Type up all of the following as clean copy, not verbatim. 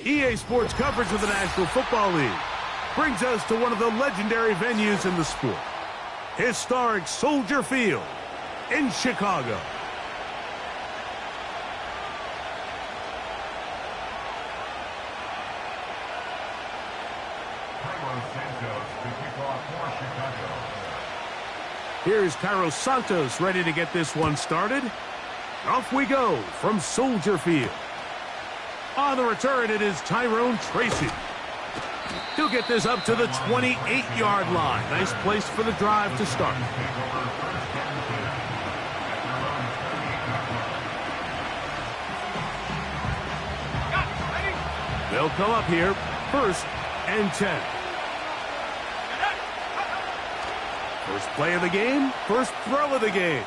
EA Sports coverage of the National Football League brings us to one of the legendary venues in the sport, historic Soldier Field in Chicago. Here's Cairo Santos ready to get this one started. Off we go from Soldier Field. On the return, it is Tyrone Tracy. He'll get this up to the 28-yard line. Nice place for the drive to start. They'll come up here, 1st and 10. First play of the game, first throw of the game.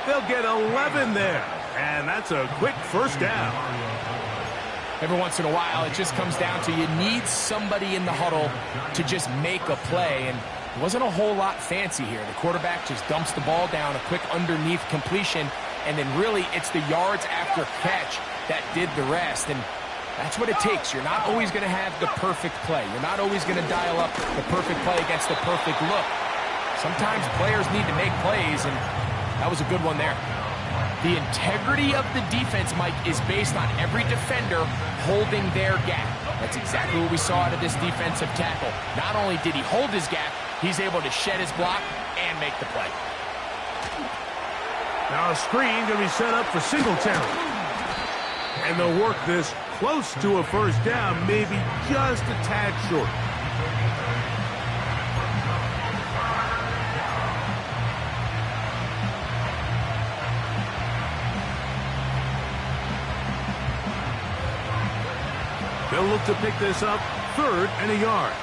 They'll get 11 there, and that's a quick first down. Every once in a while, it just comes down to you need somebody in the huddle to just make a play, and it wasn't a whole lot fancy here. The quarterback just dumps the ball down, a quick underneath completion, and then really it's the yards after catch that did the rest, and that's what it takes. You're not always going to have the perfect play. You're not always going to dial up the perfect play against the perfect look. Sometimes players need to make plays, and that was a good one there. The integrity of the defense, Mike, is based on every defender holding their gap. That's exactly what we saw out of this defensive tackle. Not only did he hold his gap, he's able to shed his block and make the play. Now a screen going to be set up for Singletary. And they'll work this close to a first down, maybe just a tad short. They'll look to pick this up, 3rd and a yard.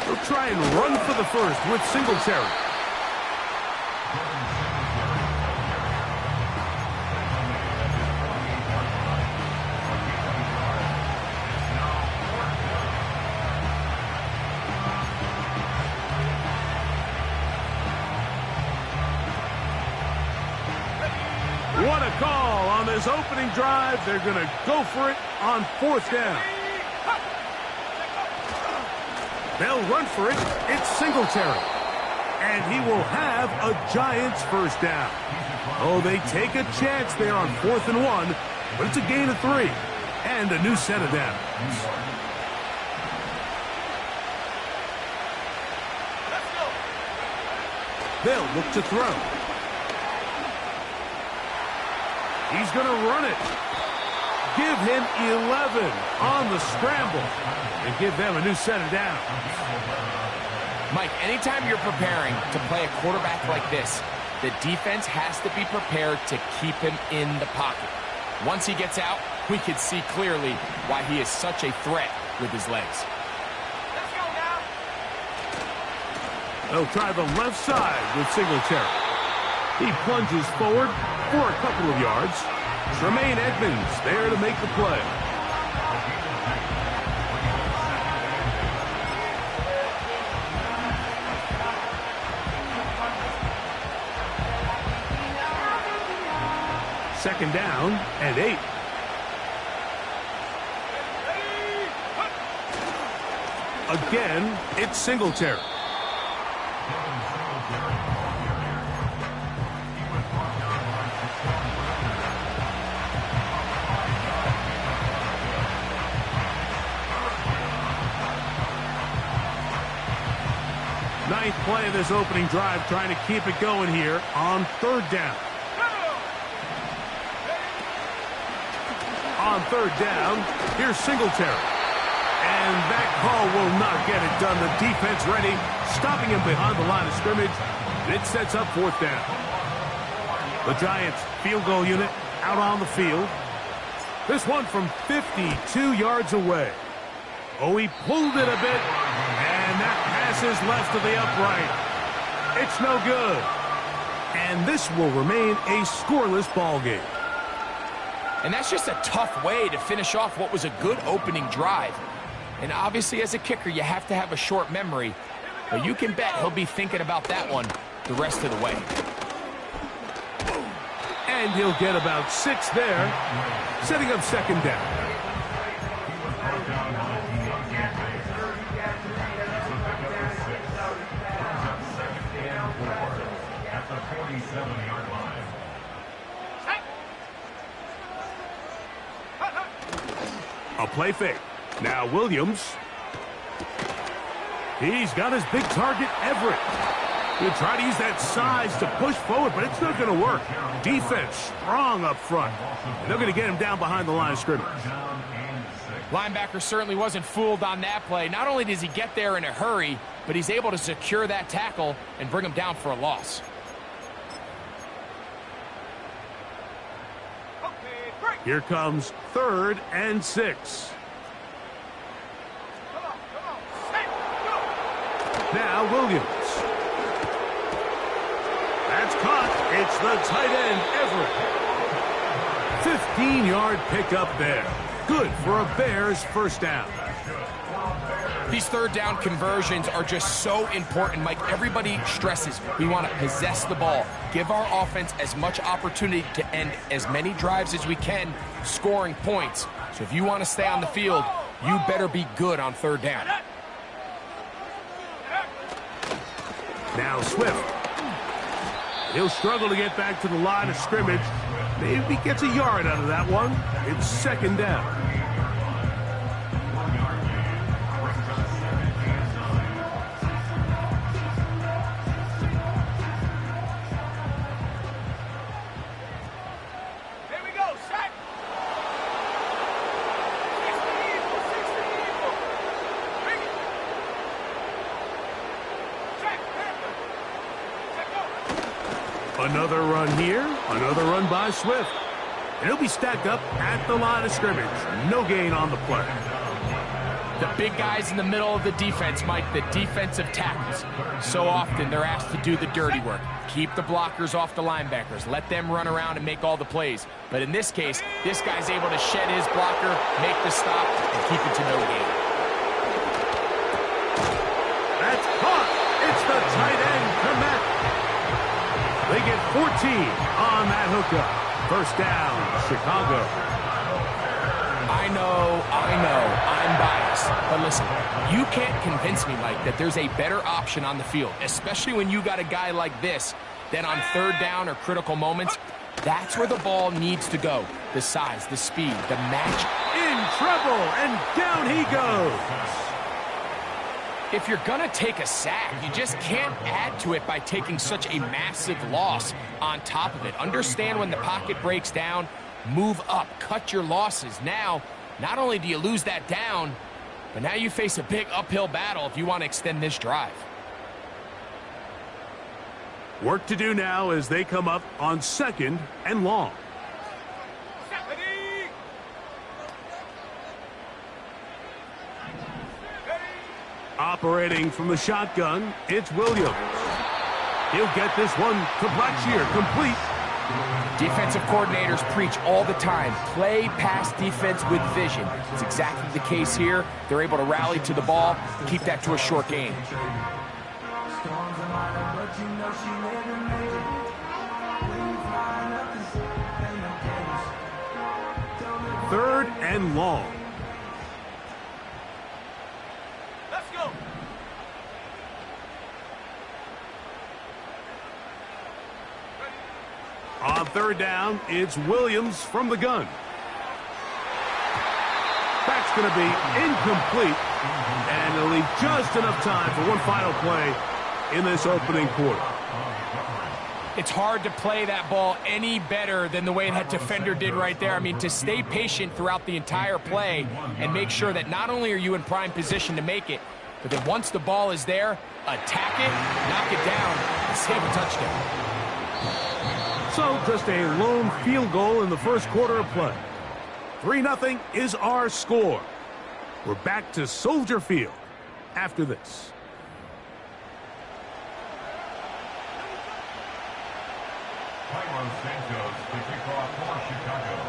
They'll try and run for the first with Singletary. What a call on this opening drive. They're going to go for it on 4th down. They'll run for it. It's Singletary. And he will have a Giants first down. Oh, they take a chance there on 4th and 1, but it's a gain of 3 and a new set of downs. They'll look to throw. He's going to run it. Give him 11 on the scramble and give them a new set of downs. Mike, anytime you're preparing to play a quarterback like this, the defense has to be prepared to keep him in the pocket. Once he gets out, we can see clearly why he is such a threat with his legs. Let's go now. They'll try the left side with Singletary. He plunges forward for a couple of yards. Tremaine Edmonds there to make the play. Second down and 8. Again, it's Singletary. Ninth play of this opening drive, trying to keep it going here on 3rd down. On 3rd down, here's Singletary. And that call will not get it done. The defense ready, stopping him behind the line of scrimmage. And it sets up 4th down. The Giants field goal unit out on the field. This one from 52 yards away. Oh, he pulled it a bit. And that pass is left to the upright. It's no good. And this will remain a scoreless ball game. And that's just a tough way to finish off what was a good opening drive. And obviously, as a kicker, you have to have a short memory. But you can bet he'll be thinking about that one the rest of the way. And he'll get about 6 there, setting up second down. A play fake. Now Williams. He's got his big target, Everett. He'll try to use that size to push forward, but it's not going to work. Defense strong up front. And they're going to get him down behind the line of scrimmage. Linebacker certainly wasn't fooled on that play. Not only does he get there in a hurry, but he's able to secure that tackle and bring him down for a loss. Here comes 3rd and 6. Now Williams. That's caught. It's the tight end, Everett. 15-yard pickup there. Good for a Bears first down. These third down conversions are just so important, Mike. Everybody stresses we want to possess the ball, give our offense as much opportunity to end as many drives as we can, scoring points. So if you want to stay on the field, you better be good on third down. Now Swift. He'll struggle to get back to the line of scrimmage. Maybe he gets a yard out of that one. It's second down. Another run here, another run by Swift. And he'll be stacked up at the line of scrimmage. No gain on the play. The big guys in the middle of the defense, Mike, the defensive tackles. So often they're asked to do the dirty work. Keep the blockers off the linebackers. Let them run around and make all the plays. But in this case, this guy's able to shed his blocker, make the stop, and keep it to no gain. That's caught. It's the tight end, Komet. They get 14 on that hookup. First down, Chicago. I know, I'm biased. But listen, you can't convince me, Mike, that there's a better option on the field, especially when you got a guy like this, that on third down or critical moments, that's where the ball needs to go. The size, the speed, the match. In trouble, and down he goes. If you're going to take a sack, you just can't add to it by taking such a massive loss on top of it. Understand when the pocket breaks down, move up, cut your losses. Now, not only do you lose that down, but now you face a big uphill battle if you want to extend this drive. Work to do now as they come up on 2nd and long. Operating from the shotgun, it's Williams. He'll get this one to Blackshear, complete. Defensive coordinators preach all the time, play pass defense with vision. It's exactly the case here. They're able to rally to the ball, keep that to a short gain. Third and long. On third down, it's Williams from the gun. That's going to be incomplete, and it'll leave just enough time for one final play in this opening quarter. It's hard to play that ball any better than the way that defender did right there. I mean, to stay patient throughout the entire play and make sure that not only are you in prime position to make it, but then once the ball is there, attack it, knock it down, and save a touchdown. So just a lone field goal in the first quarter of play. 3-0 is our score. We're back to Soldier Field after this.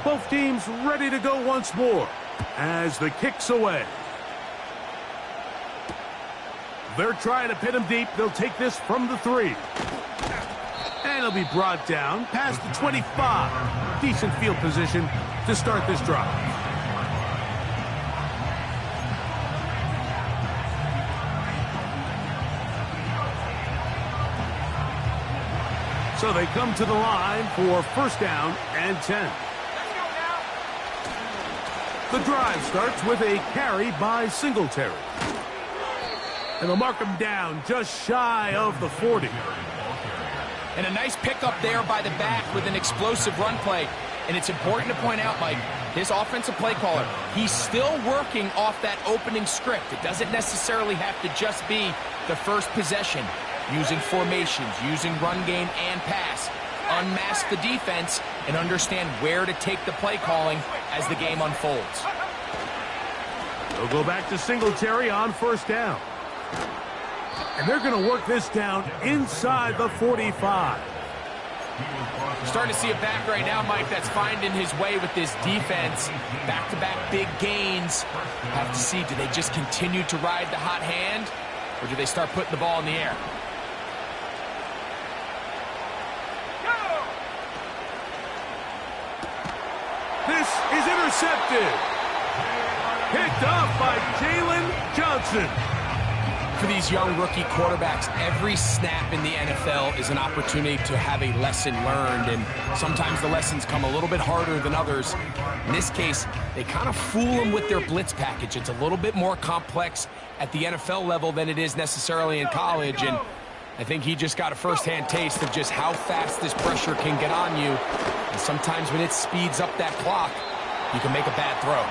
Both teams ready to go once more as the kick's away. They're trying to pin him deep. They'll take this from the 3. And That'll be brought down past the 25. Decent field position to start this drive. So they come to the line for first down and 10. The drive starts with a carry by Singletary. And they'll mark him down just shy of the 40. And a nice pickup there by the back with an explosive run play. And it's important to point out, Mike, his offensive play caller, he's still working off that opening script. It doesn't necessarily have to just be the first possession. Using formations, using run game and pass. Unmask the defense and understand where to take the play calling as the game unfolds. They'll go back to Singletary on first down. And they're going to work this down inside the 45. Starting to see a back right now, Mike, that's finding his way with this defense. Back-to-back big gains. Have to see, do they just continue to ride the hot hand, or do they start putting the ball in the air? This is intercepted. Picked off by Jalen Johnson. For these young rookie quarterbacks, every snap in the NFL is an opportunity to have a lesson learned, and sometimes the lessons come a little bit harder than others. In this case, they kind of fool them with their blitz package. It's a little bit more complex at the NFL level than it is necessarily in college, and I think he just got a first-hand taste of just how fast this pressure can get on you. And sometimes when it speeds up that clock, you can make a bad throw.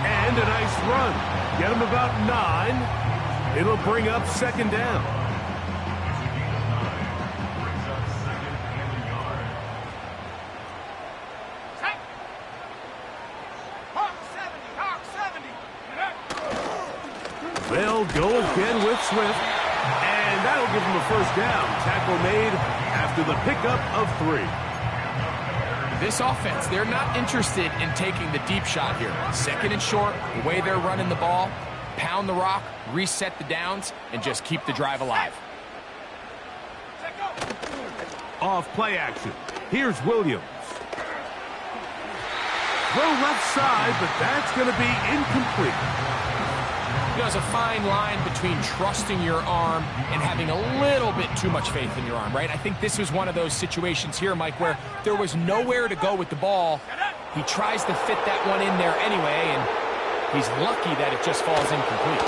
And a nice run. Get him about 9. It'll bring up second down. They'll go again with Swift. And that'll give him a first down. Tackle made after the pickup of 3. This offense, they're not interested in taking the deep shot here. Second and short, the way they're running the ball, pound the rock, reset the downs, and just keep the drive alive. Off play action. Here's Williams. Throw left side, but that's going to be incomplete. There's a fine line between trusting your arm and having a little bit too much faith in your arm, right? I think this was one of those situations here, Mike, where there was nowhere to go with the ball. He tries to fit that one in there anyway, and he's lucky that it just falls incomplete.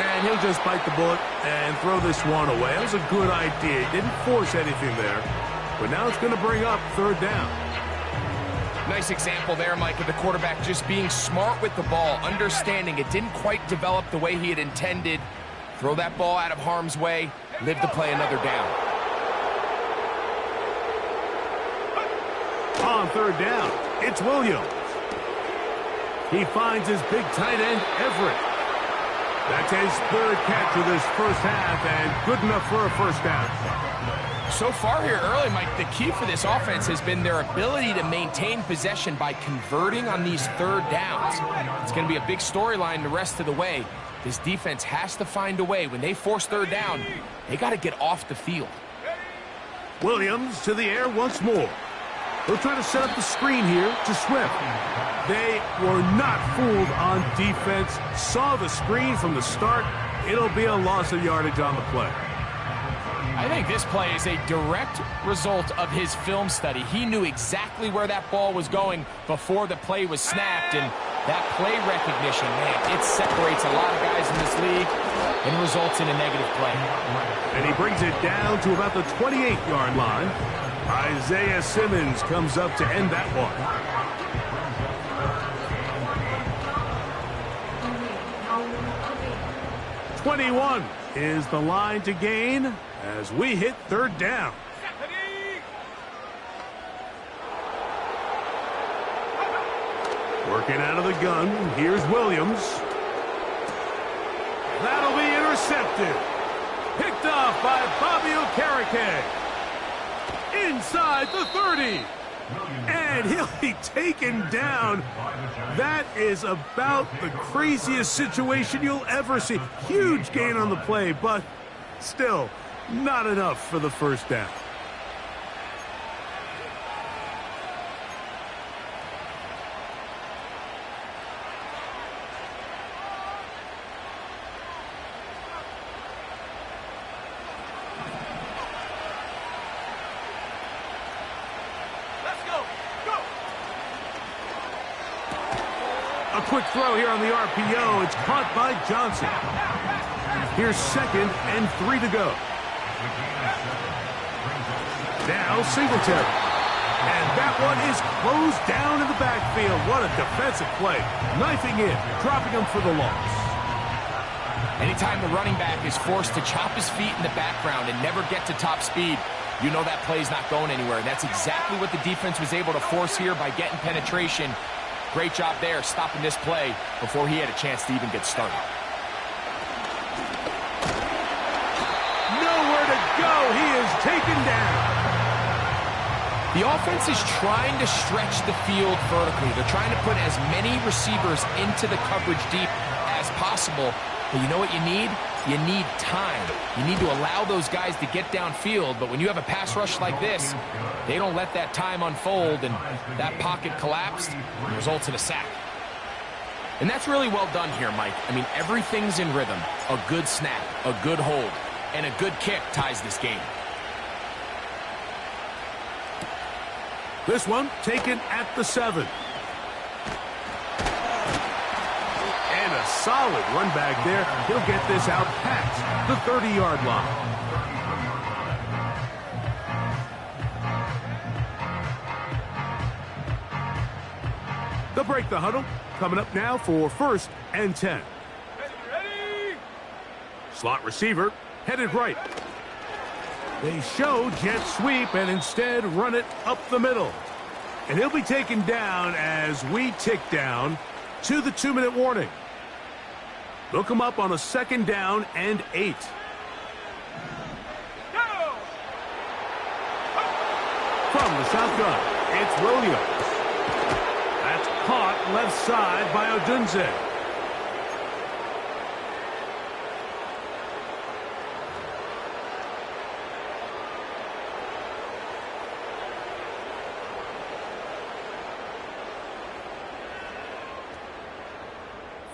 And he'll just bite the bullet and throw this one away. That was a good idea. He didn't force anything there. But now it's going to bring up third down. Nice example there, Mike, of the quarterback just being smart with the ball, understanding it didn't quite develop the way he had intended. Throw that ball out of harm's way, live to play another down. On third down, it's Williams. He finds his big tight end, Everett. That's his third catch of this first half, and good enough for a first down. So far here early, Mike, the key for this offense has been their ability to maintain possession by converting on these third downs. It's going to be a big storyline the rest of the way. This defense has to find a way. When they force third down, they got to get off the field. Williams to the air once more. They'll try to set up the screen here to Swift. They were not fooled on defense. Saw the screen from the start. It'll be a loss of yardage on the play. I think this play is a direct result of his film study. He knew exactly where that ball was going before the play was snapped, and that play recognition, man, it separates a lot of guys in this league and results in a negative play. And he brings it down to about the 28-yard line. Isaiah Simmons comes up to end that one. "21 is the line to gain as we hit third down. Working out of the gun, here's Williams. That'll be intercepted. Picked off by Bobby Okereke. Inside the 30. And he'll be taken down. That is about the craziest situation you'll ever see. Huge gain on the play, but still not enough for the first down. A quick throw here on the RPO. It's caught by Johnson. Here's 2nd and 3 to go. Now Singletary. And that one is closed down in the backfield. What a defensive play. Knifing in, dropping him for the loss. Anytime the running back is forced to chop his feet in the background and never get to top speed, you know that play's not going anywhere. And that's exactly what the defense was able to force here by getting penetration. Great job there, stopping this play before he had a chance to even get started. Nowhere to go. He is taken down. The offense is trying to stretch the field vertically. They're trying to put as many receivers into the coverage deep as possible. But you know what you need? You need time. You need to allow those guys to get downfield. But when you have a pass rush like this, they don't let that time unfold, and that pocket collapsed and results in a sack. And that's really well done here, Mike. I mean, everything's in rhythm. A good snap, a good hold, and a good kick ties this game. This one taken at the 7. And a solid run back there. He'll get this out past the 30-yard line. They'll break the huddle. Coming up now for 1st and 10. Ready? Slot receiver headed right. They show jet sweep and instead run it up the middle. And he'll be taken down as we tick down to the 2-minute warning. They'll come up on a 2nd down and 8. Go! From the shotgun, it's Williams. That's caught left side by Odunze.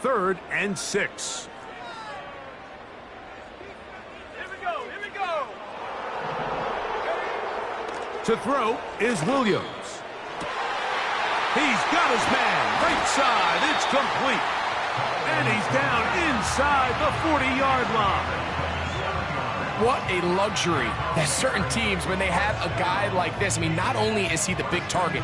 Third and 6. Here we go, here we go! To throw is Williams. He's got his man right side. It's complete. And he's down inside the 40-yard line. What a luxury that certain teams, when they have a guy like this, I mean, not only is he the big target,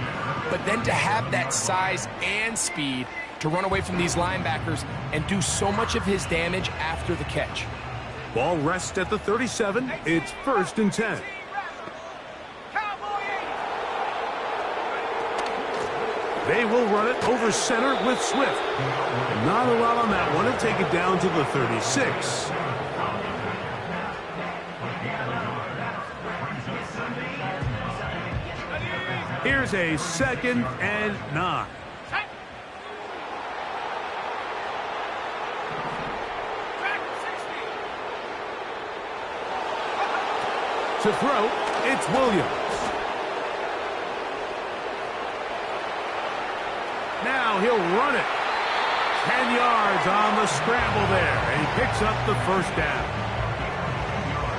but then to have that size and speed to run away from these linebackers and do so much of his damage after the catch. Ball rests at the 37. It's 1st and 10. They will run it over center with Swift. Not a lot on that one. He'll take it down to the 36. Here's a 2nd and 9. To throw, it's Williams. Now he'll run it. 10 yards on the scramble there. And he picks up the 1st down.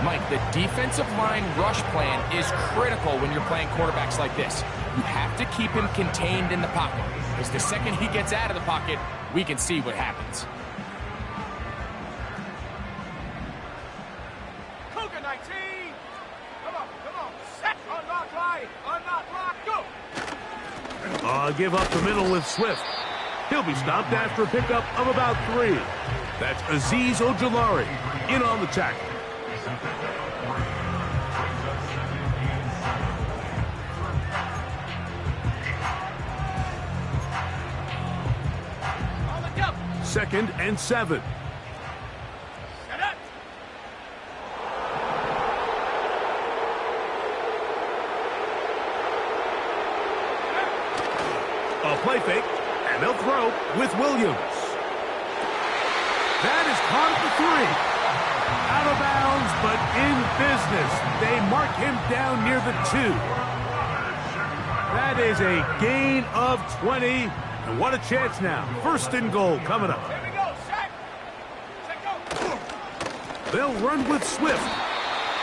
Mike, the defensive line rush plan is critical when you're playing quarterbacks like this. You have to keep him contained in the pocket, because the second he gets out of the pocket, we can see what happens. Cougar 19! Come on, set, unlock line, unlock lock, go! Give up the middle with Swift. He'll be stopped after a pickup of about 3. That's Azeez Ojulari in on the tackle. On the jump! 2nd and 7. Set up! play fake, and they'll throw with Williams. That is caught at the 3. Out of bounds, but in business. They mark him down near the 2. That is a gain of 20. And what a chance now. 1st and goal coming up. Here we go, set. Set, go. They'll run with Swift.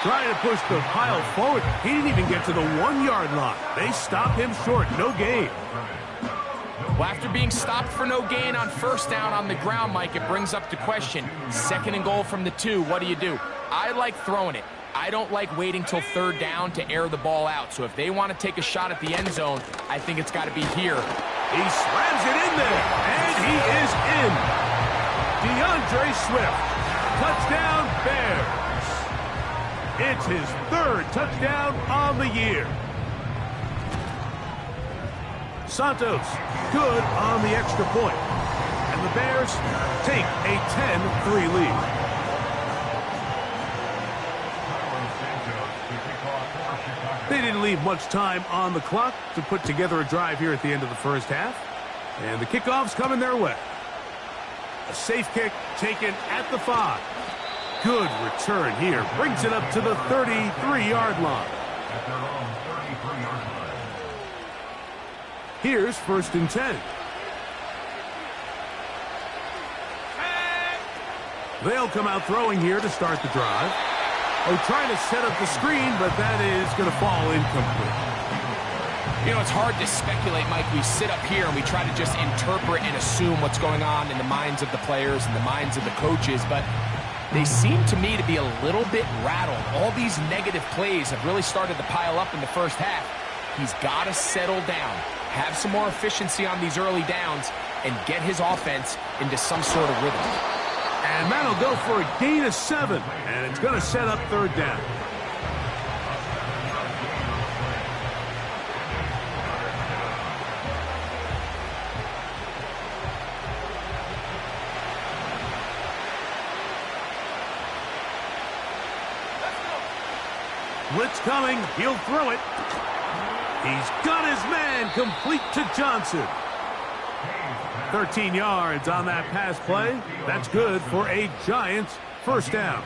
Trying to push the pile forward. He didn't even get to the 1-yard line. They stop him short. No gain. Well, after being stopped for no gain on 1st down on the ground, Mike, it brings up the question. 2nd and goal from the 2. What do? I like throwing it. I don't like waiting till 3rd down to air the ball out. So if they want to take a shot at the end zone, I think it's got to be here. He slams it in there, and he is in. DeAndre Swift. Touchdown, Bears. It's his 3rd touchdown on the year. Santos, good on the extra point. And the Bears take a 10-3 lead. They didn't leave much time on the clock to put together a drive here at the end of the 1st half. And the kickoff's coming their way. A safe kick taken at the 5. Good return here. Brings it up to the 33-yard line. Here's 1st and 10. They'll come out throwing here to start the drive. Oh, trying to set up the screen, but that is going to fall incomplete. You know, it's hard to speculate, Mike. We sit up here and we try to just interpret and assume what's going on in the minds of the players and the minds of the coaches, but they seem to me to be a little bit rattled. All these negative plays have really started to pile up in the 1st half. He's got to settle down, have some more efficiency on these early downs, and get his offense into some sort of rhythm. And that'll go for a gain of 7, and it's going to set up 3rd down. Blitz coming. He'll throw it. He's got his man complete to Johnson. 13 yards on that pass play. That's good for a Giants 1st down.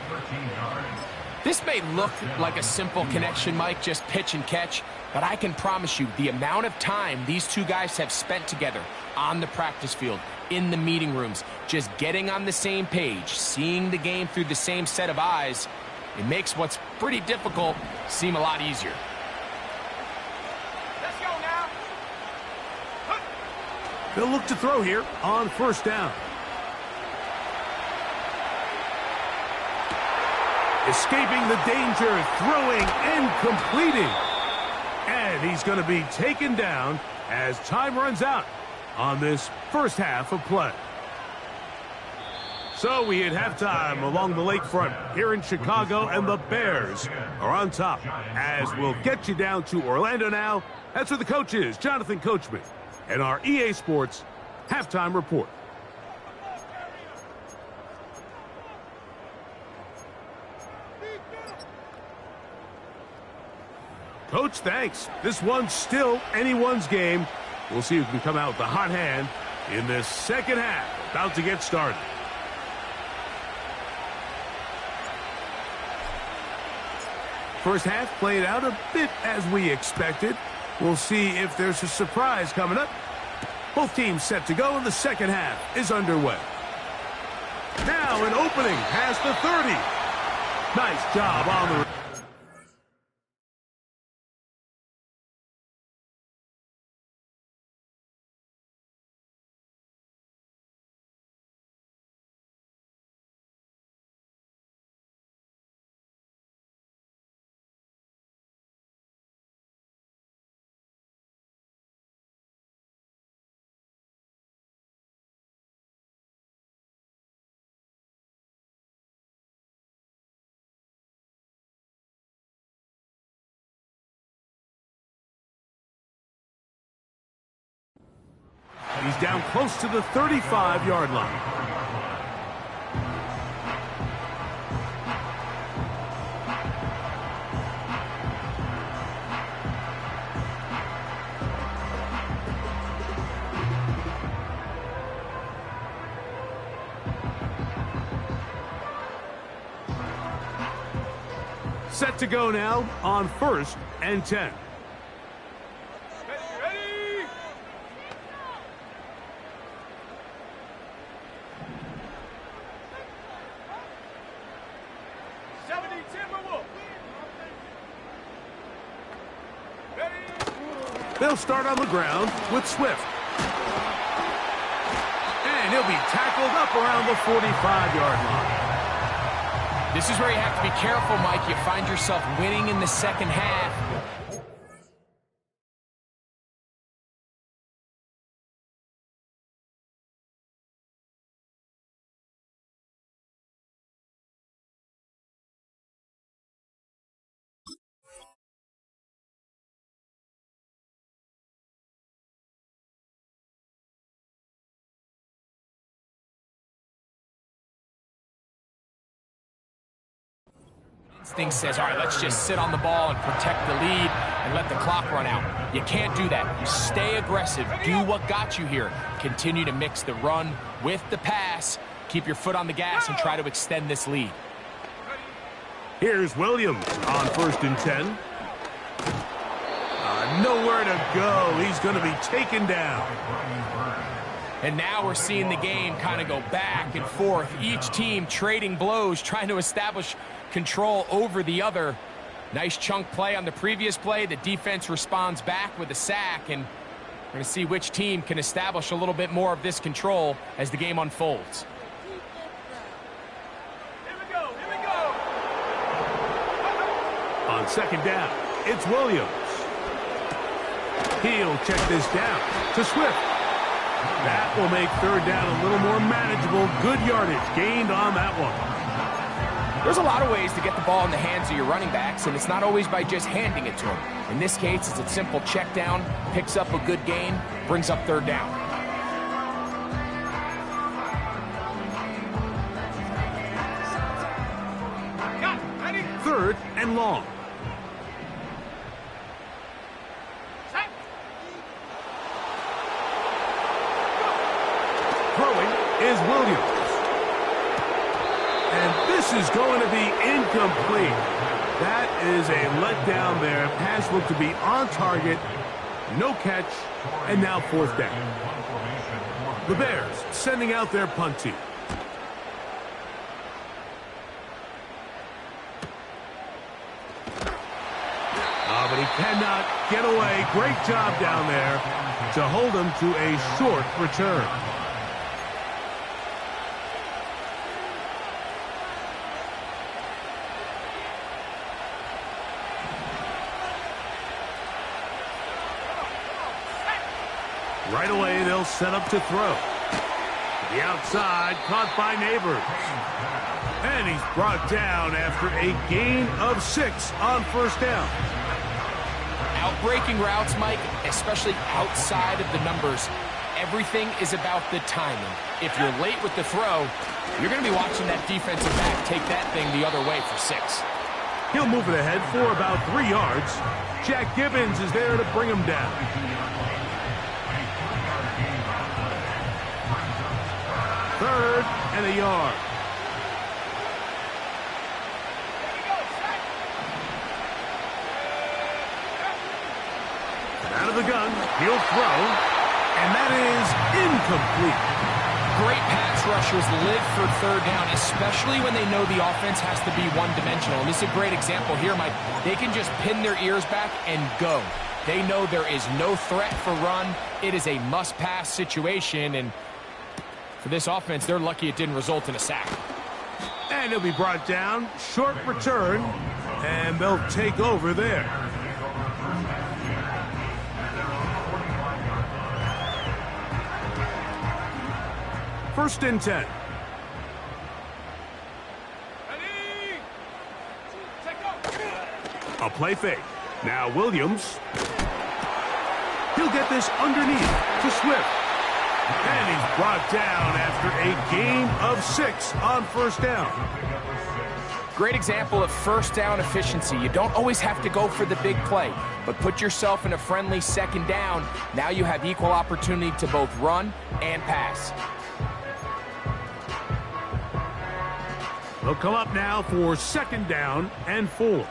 This may look like a simple connection, Mike, just pitch and catch, but I can promise you the amount of time these two guys have spent together on the practice field, in the meeting rooms, just getting on the same page, seeing the game through the same set of eyes, it makes what's pretty difficult seem a lot easier. Let's go now. They'll look to throw here on 1st down. Escaping the danger, throwing and completing. And he's going to be taken down as time runs out on this 1st half of play. So we hit halftime along the lakefront here in Chicago, and the Bears are on top. As we'll get you down to Orlando now. That's where the coach is, Jonathan Coachman, and our EA Sports halftime report. Coach, thanks. This one's still anyone's game. We'll see who can come out with the hot hand in this 2nd half. About to get started. First half played out a bit as we expected. We'll see if there's a surprise coming up. Both teams set to go, and the 2nd half is underway. Now an opening past the 30. Nice job on the... He's down close to the 35-yard line. Set to go now on 1st and 10. Ready? 70 Timberwolves. Ready? They'll start on the ground with Swift. And he'll be tackled up around the 45-yard line. This is where you have to be careful, Mike. You find yourself winning in the second half. Instinct says, all right, let's just sit on the ball and protect the lead and let the clock run out. You can't do that. You stay aggressive. Do what got you here. Continue to mix the run with the pass. Keep your foot on the gas and try to extend this lead. Here's Williams on 1st and 10. Nowhere to go. He's going to be taken down. And now we're seeing the game kind of go back and forth. Each team trading blows, trying to establish control over the other. Nice chunk play on the previous play. The defense responds back with a sack, and we're going to see which team can establish a little bit more of this control as the game unfolds. Here we go. Here we go. On 2nd down, it's Williams. He'll check this down to Swift. That will make 3rd down a little more manageable. Good yardage gained on that one. There's a lot of ways to get the ball in the hands of your running backs, and it's not always by just handing it to them. In this case, it's a simple check down, picks up a good gain, brings up 3rd down. Got it. Ready? 3rd and long. Set. Throwing is Williams. And this is going to be incomplete. That is a letdown there. Pass looked to be on target. No catch. And now 4th down. The Bears sending out their punt team. But he cannot get away. Great job down there to hold him to a short return. Right away, they'll set up to throw. The outside, caught by Neighbors. And he's brought down after a gain of 6 on 1st down. Outbreaking routes, Mike, especially outside of the numbers, everything is about the timing. If you're late with the throw, you're going to be watching that defensive back take that thing the other way for 6. He'll move it ahead for about 3 yards. Jack Gibbons is there to bring him down. Third and a yard. Out of the gun, he'll throw, and that is incomplete. Great pass rushers live for 3rd down, especially when they know the offense has to be one-dimensional. And this is a great example here, Mike. They can just pin their ears back and go. They know there is no threat for run. It is a must-pass situation, and for this offense, they're lucky it didn't result in a sack. And he'll be brought down, short return, and they'll take over there. First and 10. Ready? Take go. A play fake. Now Williams. He'll get this underneath to Swift. And he's brought down after a gain of 6 on 1st down. Great example of 1st down efficiency. You don't always have to go for the big play, but put yourself in a friendly 2nd down. Now you have equal opportunity to both run and pass. They'll come up now for 2nd down and 4.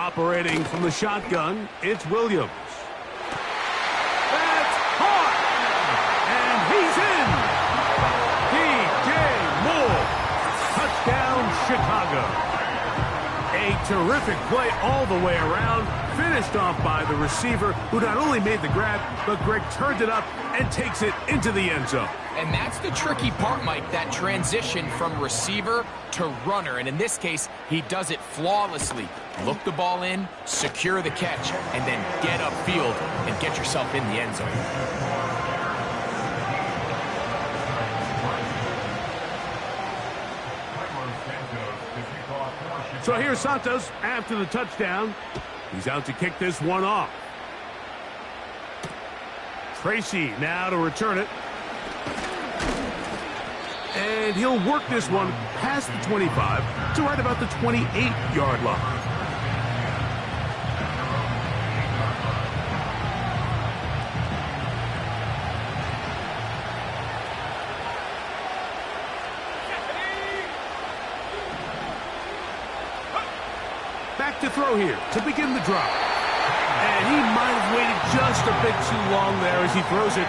Operating from the shotgun, it's Williams. That's hard! And he's in! DJ Moore! Touchdown, Chicago. A terrific play all the way around, finished off by the receiver, who not only made the grab, but Greg turned it up and takes it into the end zone. And that's the tricky part, Mike, that transition from receiver to runner. And in this case, he does it flawlessly. Look the ball in, secure the catch, and then get upfield and get yourself in the end zone. So here's Santos after the touchdown. He's out to kick this one off. Tracy now to return it. And he'll work this one past the 25 to right about the 28-yard line. Back to throw here to begin the drive. And he might have waited just a bit too long there as he throws it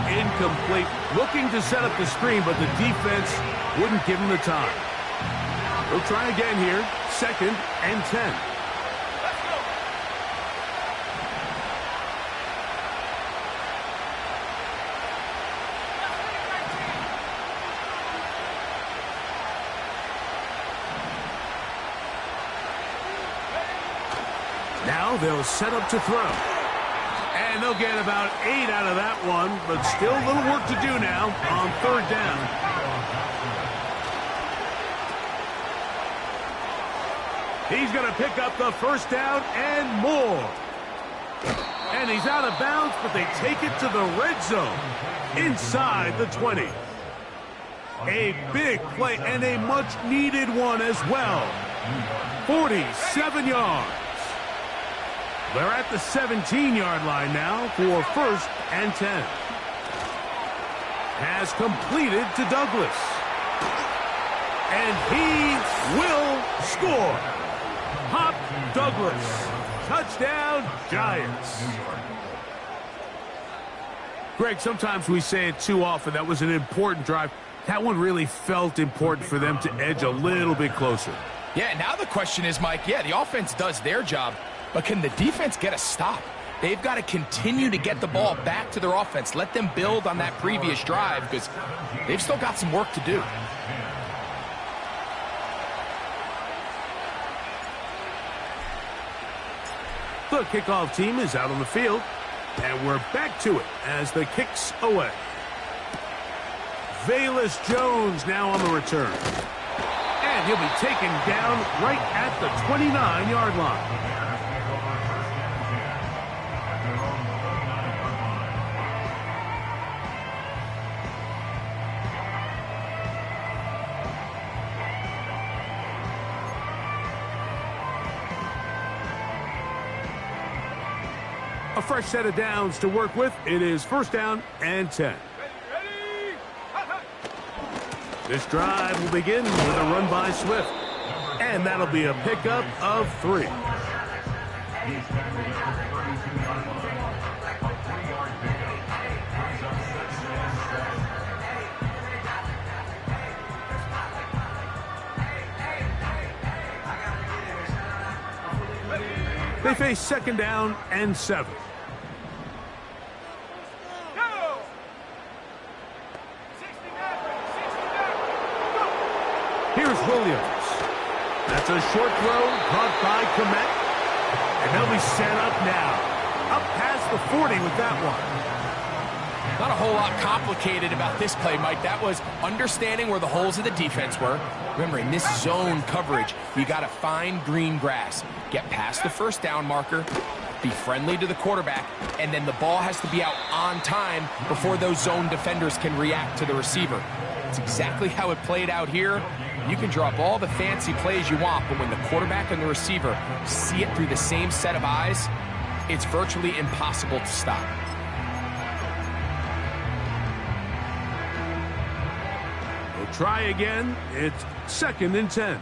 incomplete. Looking to set up the screen, but the defense wouldn't give him the time. He'll try again here. 2nd and 10. Now they'll set up to throw. And they'll get about 8 out of that one, but still a little work to do now on 3rd down. He's going to pick up the 1st down and more. And he's out of bounds, but they take it to the red zone inside the 20. A big play and a much-needed one as well. 47 yards. They're at the 17-yard line now for 1st and 10. Has completed to Douglas. And he will score. Pop Douglas. Touchdown, Giants. Greg, sometimes we say it too often. That was an important drive. That one really felt important for them to edge a little bit closer. Yeah, now the question is, Mike, the offense does their job, but can the defense get a stop? They've got to continue to get the ball back to their offense. Let them build on that previous drive because they've still got some work to do. The kickoff team is out on the field, and we're back to it as the kick's away. Velus Jones now on the return. And he'll be taken down right at the 29-yard line. A fresh set of downs to work with. It is 1st down and 10. This drive will begin with a run by Swift. And that'll be a pickup of 3. They face 2nd down and 7. Here's Williams. That's a short throw caught by Komet. And they'll be set up now. Up past the 40 with that one. Not a whole lot complicated about this play, Mike. That was understanding where the holes of the defense were. Remember, in this zone coverage, you got to find green grass. Get past the 1st down marker, be friendly to the quarterback, and then the ball has to be out on time before those zone defenders can react to the receiver. It's exactly how it played out here. You can draw up all the fancy plays you want, but when the quarterback and the receiver see it through the same set of eyes, it's virtually impossible to stop. We'll try again. It's 2nd and 10.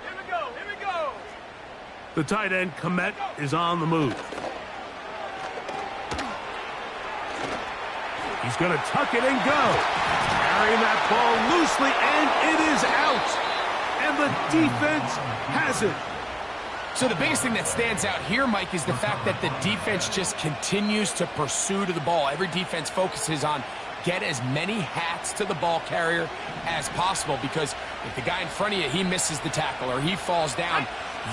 Here we go. Here we go. The tight end, Komet, is on the move. He's going to tuck it and go. Carrying that ball loosely, and it is out. And the defense has it. So the biggest thing that stands out here, Mike, is the fact that the defense just continues to pursue to the ball. Every defense focuses on get as many hats to the ball carrier as possible, because if the guy in front of you, he misses the tackle or he falls down,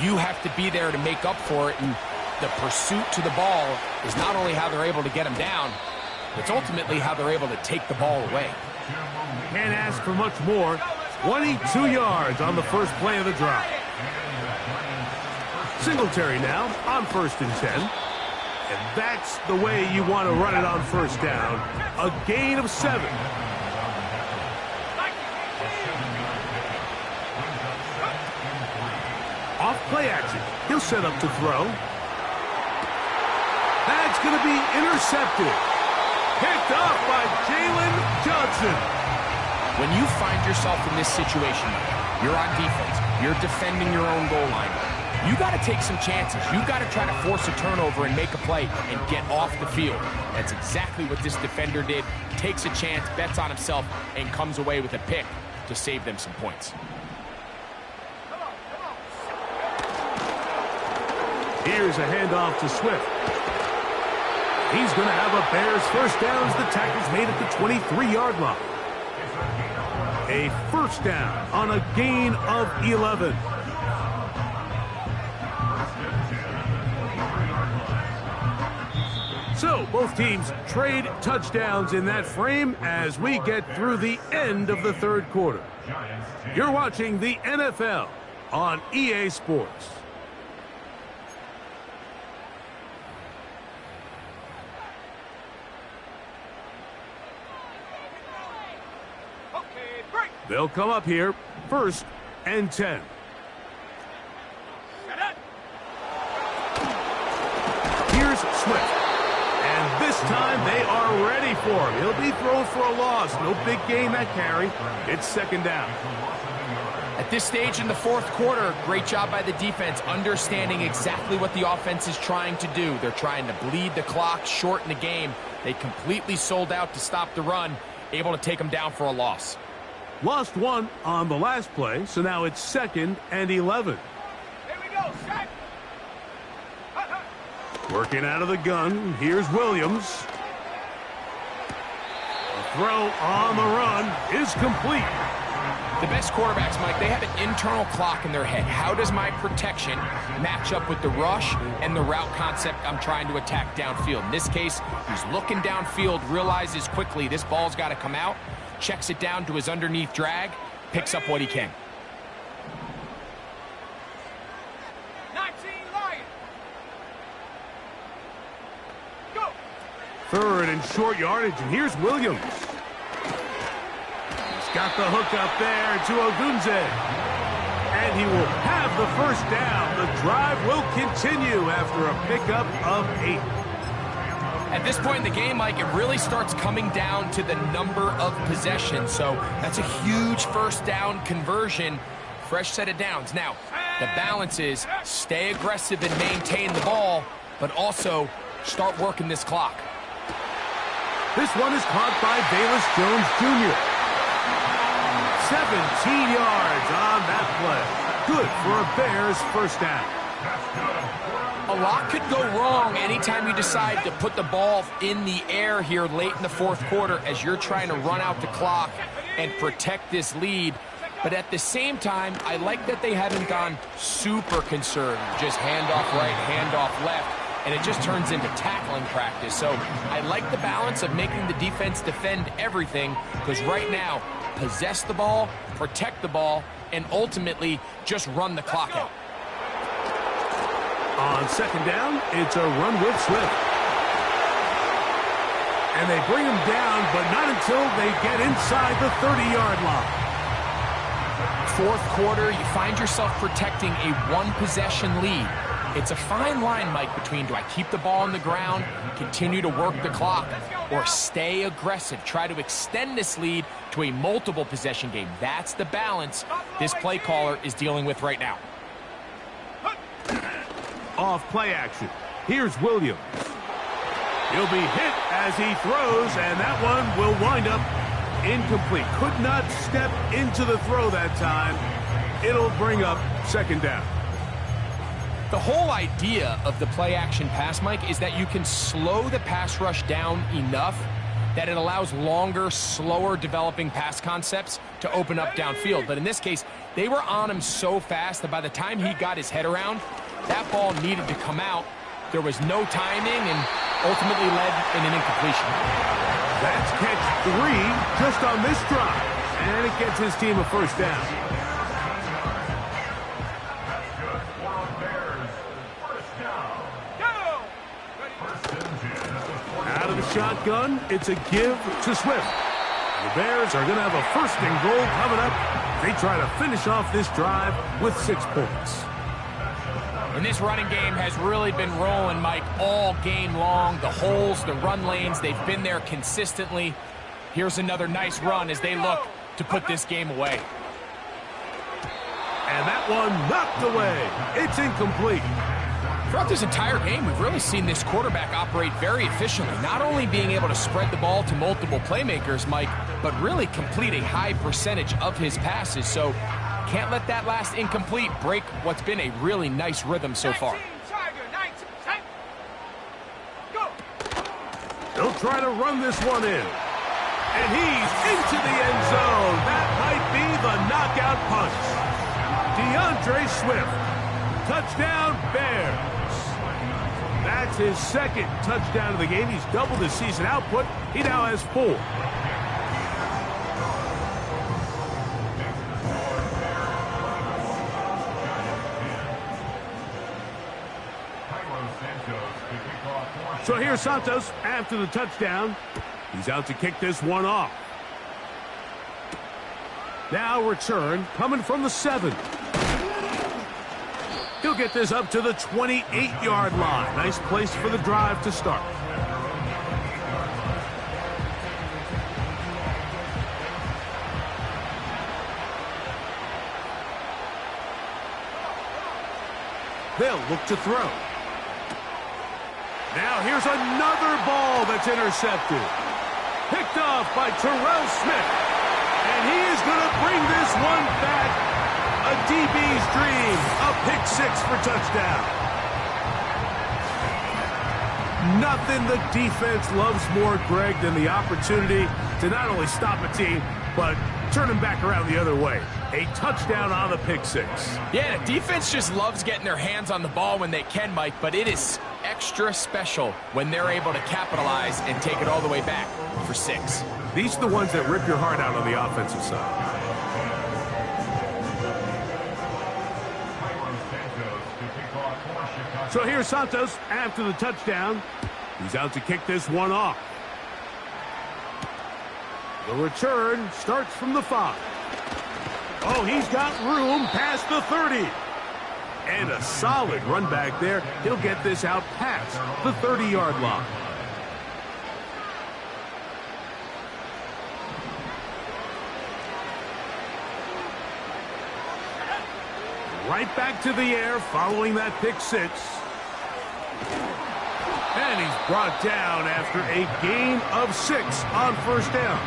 you have to be there to make up for it. And the pursuit to the ball is not only how they're able to get him down, it's ultimately how they're able to take the ball away. Can't ask for much more. 22 yards on the first play of the drive. Singletary now on 1st and 10. And that's the way you want to run it on first down. A gain of 7. Off play action. He'll set up to throw. That's going to be intercepted. Picked up by Jalen Johnson. When you find yourself in this situation, you're on defense, you're defending your own goal line, you got to take some chances. You got to try to force a turnover and make a play and get off the field. That's exactly what this defender did. Takes a chance, bets on himself, and comes away with a pick to save them some points. Here's a handoff to Swift. He's going to have a Bears first down as the tackle's made at the 23-yard line. A first down on a gain of 11. So both teams trade touchdowns in that frame as we get through the end of the third quarter. You're watching the NFL on EA Sports. They'll come up here, 1st and 10. Here's Swift. And this time they are ready for him. He'll be thrown for a loss. No big gain that carry. It's 2nd down. At this stage in the 4th quarter, great job by the defense, understanding exactly what the offense is trying to do. They're trying to bleed the clock, shorten the game. They completely sold out to stop the run, able to take them down for a loss. Lost 1 on the last play, so now it's 2nd and 11. Here we go, set. Working out of the gun, here's Williams. The throw on the run is complete. The best quarterbacks, Mike, they have an internal clock in their head. How does my protection match up with the rush and the route concept I'm trying to attack downfield? In this case, he's looking downfield, realizes quickly this ball's got to come out, checks it down to his underneath drag, picks up what he can. 19 Lions. Go. 3rd and short yardage, and here's Williams. He's got the hook up there to Ogunze. And he will have the first down. The drive will continue after a pickup of 8. At this point in the game, Mike, it really starts coming down to the number of possessions. So that's a huge first down conversion. Fresh set of downs. Now, the balance is stay aggressive and maintain the ball, but also start working this clock. This one is caught by Bayless Jones Jr. 17 yards on that play. Good for a Bears first down. A lot could go wrong anytime you decide to put the ball in the air here late in the 4th quarter as you're trying to run out the clock and protect this lead. But at the same time, I like that they haven't gone super conservative. Just handoff right, handoff left, and it just turns into tackling practice. So I like the balance of making the defense defend everything, because right now, possess the ball, protect the ball, and ultimately just run the clock out. On 2nd down, it's a run with Swift. And they bring him down, but not until they get inside the 30-yard line. 4th quarter, you find yourself protecting a one-possession lead. It's a fine line, Mike, between do I keep the ball on the ground, continue to work the clock, or stay aggressive, try to extend this lead to a multiple-possession game. That's the balance this play caller is dealing with right now. off play action. Here's Williams. He'll be hit as he throws, and that one will wind up incomplete. Could not step into the throw that time. It'll bring up second down. The whole idea of the play-action pass, Mike, is that you can slow the pass rush down enough that it allows longer, slower developing pass concepts to open up downfield. But in this case, they were on him so fast that by the time he got his head around, that ball needed to come out. There was no timing and ultimately led in an incompletion. That's catch 3 just on this drive, and it gets his team a first down. Out of the shotgun, it's a give to Swift. The Bears are going to have a first and goal coming up. They try to finish off this drive with 6 points. And this running game has really been rolling, Mike, all game long. The holes, the run lanes, they've been there consistently. Here's another nice run as they look to put this game away. And that one knocked away. It's incomplete. Throughout this entire game, we've really seen this quarterback operate very efficiently, not only being able to spread the ball to multiple playmakers, Mike, but really complete a high percentage of his passes. So can't let that last incomplete break what's been a really nice rhythm so far. He'll try to run this one in. And he's into the end zone. That might be the knockout punch. DeAndre Swift. Touchdown, Bears. That's his second touchdown of the game. He's doubled his season output. He now has 4. So here's Santos after the touchdown. He's out to kick this one off. Now return coming from the 7. He'll get this up to the 28-yard line. Nice place for the drive to start. They'll look to throw. Now here's another ball that's intercepted. Picked off by Terrell Smith. And he is going to bring this one back. A DB's dream. A pick 6 for touchdown. Nothing the defense loves more, Greg, than the opportunity to not only stop a team, but turn them back around the other way. A touchdown on the pick 6. Yeah, the defense just loves getting their hands on the ball when they can, Mike, but it is extra special when they're able to capitalize and take it all the way back for 6. These are the ones that rip your heart out on the offensive side. So here's Santos after the touchdown. He's out to kick this one off. The return starts from the 5. Oh, he's got room past the 30. And a solid run back there. He'll get this out past the 30-yard line. Right back to the air following that pick 6. And he's brought down after a gain of 6 on first down.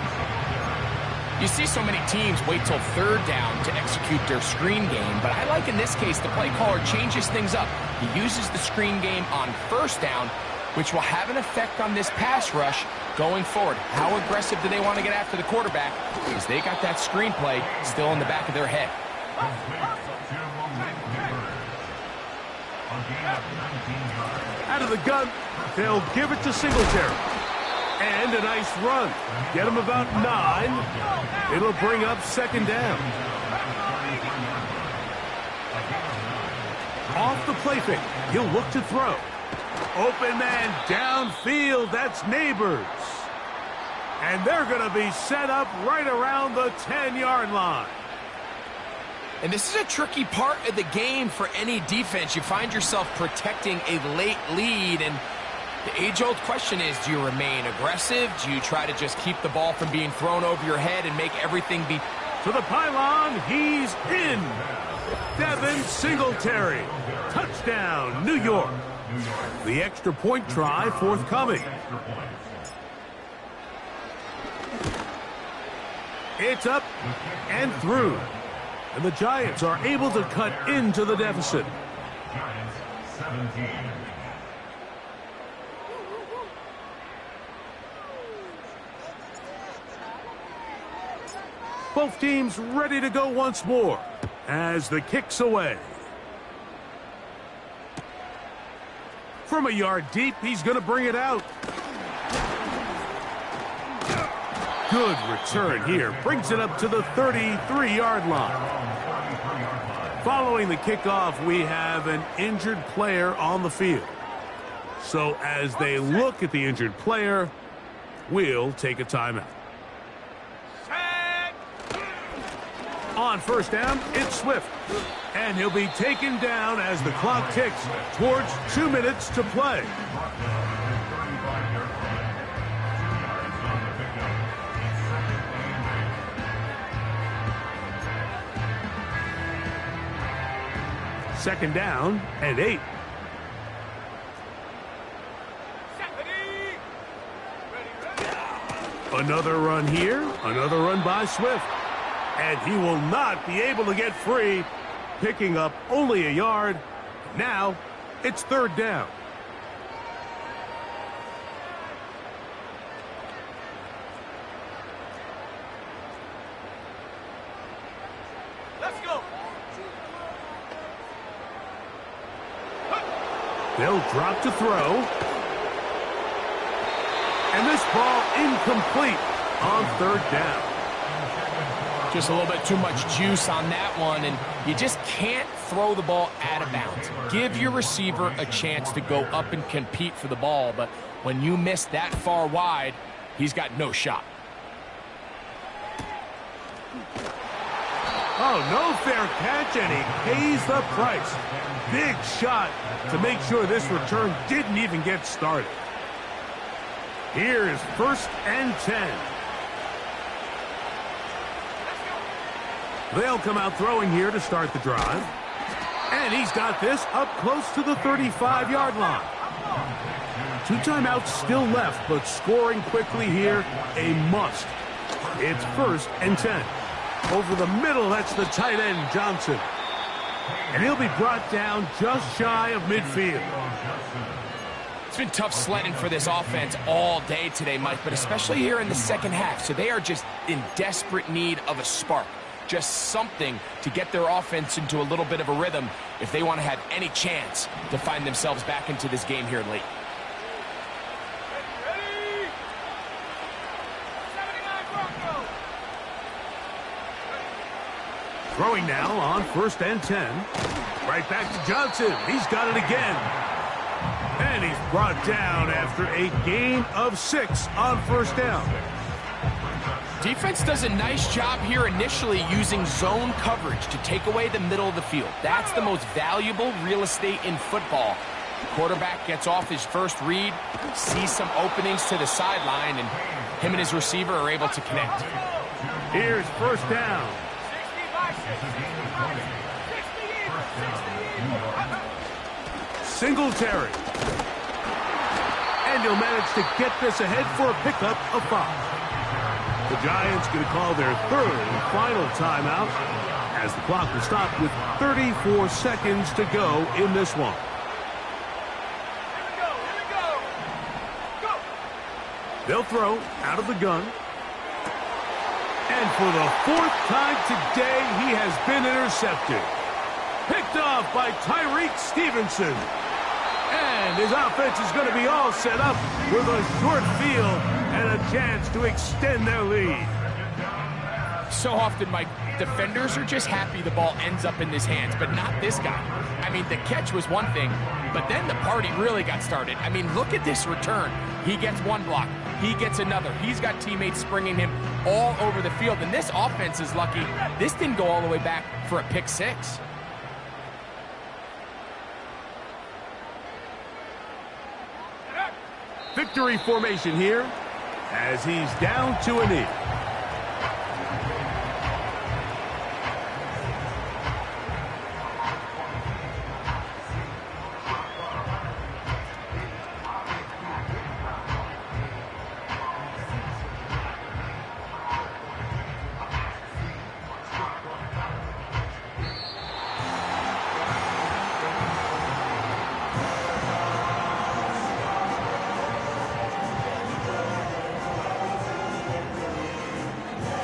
You see so many teams wait till 3rd down to execute their screen game, but I like in this case the play caller changes things up. He uses the screen game on 1st down, which will have an effect on this pass rush going forward. How aggressive do they want to get after the quarterback? Because they got that screen play still in the back of their head. Out of the gun, they'll give it to Singletary. And a nice run. Get him about 9. It'll bring up 2nd down. Off the play fake. He'll look to throw. Open man downfield. That's Neighbors. And they're going to be set up right around the 10-yard line. And this is a tricky part of the game for any defense. You find yourself protecting a late lead, and the age-old question is, do you remain aggressive? Do you try to just keep the ball from being thrown over your head and make everything be... To the pylon, he's in. Devin Singletary. Touchdown, New York. The extra point try forthcoming. It's up and through. And the Giants are able to cut into the deficit. Giants 17. Both teams ready to go once more as the kick's away. From a yard deep, he's going to bring it out. Good return here. Brings it up to the 33-yard line. Following the kickoff, we have an injured player on the field. So as they look at the injured player, we'll take a timeout. On first down, it's Swift. And he'll be taken down as the clock ticks towards 2 minutes to play. Second down and 8. Another run here, another run by Swift. And he will not be able to get free, picking up only a yard. Now, it's third down. Let's go. They'll drop to throw. And this ball incomplete on third down. Just a little bit too much juice on that one, and you just can't throw the ball out of bounds. Give your receiver a chance to go up and compete for the ball, but when you miss that far wide, he's got no shot. Oh, no fair catch, and he pays the price. Big shot to make sure this return didn't even get started. Here's first and 10. They'll come out throwing here to start the drive. And he's got this up close to the 35-yard line. 2 timeouts still left, but scoring quickly here, a must. It's first and 10. Over the middle, that's the tight end, Johnson. And he'll be brought down just shy of midfield. It's been tough sledding for this offense all day today, Mike, but especially here in the second half. So they are just in desperate need of a spark. Just something to get their offense into a little bit of a rhythm if they want to have any chance to find themselves back into this game here late. Ready? 79 Broncos. Throwing now on first and 10. Right back to Johnson. He's got it again. And he's brought down after a gain of 6 on first down. Defense does a nice job here initially using zone coverage to take away the middle of the field. That's the most valuable real estate in football. The quarterback gets off his first read, sees some openings to the sideline, and him and his receiver are able to connect. Here's first down. 60 by 60. 60 Eagles. 60 Eagles. Singletary. And he'll manage to get this ahead for a pickup of 5. The Giants going to call their third and final timeout as the clock will stop with 34 seconds to go in this one. Here we go. Here we go. Go. They'll throw out of the gun. And for the 4th time today, he has been intercepted. Picked off by Tyreek Stevenson. And his offense is going to be all set up with a short field and a chance to extend their lead. So often, Mike, defenders are just happy the ball ends up in his hands, but not this guy. I mean, the catch was one thing, but then the party really got started. I mean, look at this return. He gets one block. He gets another. He's got teammates springing him all over the field, and this offense is lucky. This didn't go all the way back for a pick 6. Victory formation here as he's down to a knee.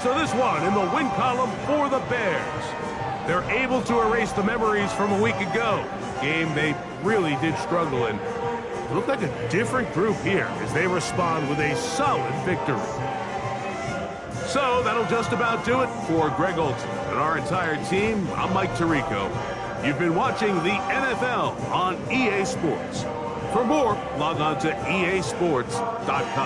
So this one in the win column for the Bears. They're able to erase the memories from a week ago. Game they really did struggle in. It looked like a different group here as they respond with a solid victory. So that'll just about do it for Greg Olson and our entire team. I'm Mike Tirico. You've been watching the NFL on EA Sports. For more, log on to easports.com.